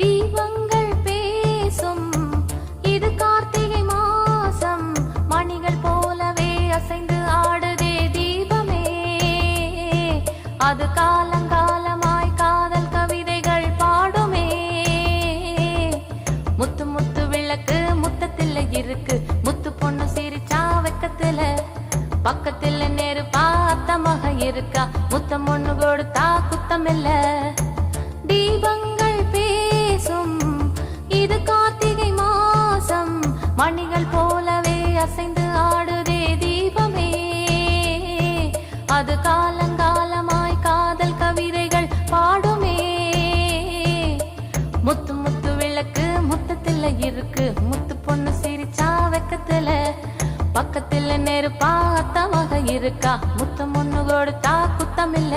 தீபங்கள் பேசும் இது கார்த்திகை மாசம், மணிகள் போலவே அசைந்து ஆடுதே தீபமே. அது காலங்காலமாய் காதல் கவிதைகள் பாடுமே. முத்து முத்து விளக்கு முத்தத்தில் இருக்கு, முத்து பொண்ணு சிரிச்சா வெக்கத்துல, பக்கத்துல நெருப்பா அத்தமாக இருக்கா, முத்தம் ஒண்ணு கொடுத்தா குத்தமில்ல. தீபங்கள் பேசும் இது கார்த்திகை மாசம், மணிகள் போலவே அசைந்து ஆடுதே தீபமே. அது காலங்காலமாய் காதல் கவிதைகள் பாடுமே. முத்து முத்து விளக்கு முத்தத்துல இருக்கு, முத்து பொண்ணு சிரிச்சா வெக்கத்துல, பக்கத்துல நெருப்பா அத்தமாக இருக்கா, முத்தம் ஒண்ணு கொடுத்தா குத்தமில்ல.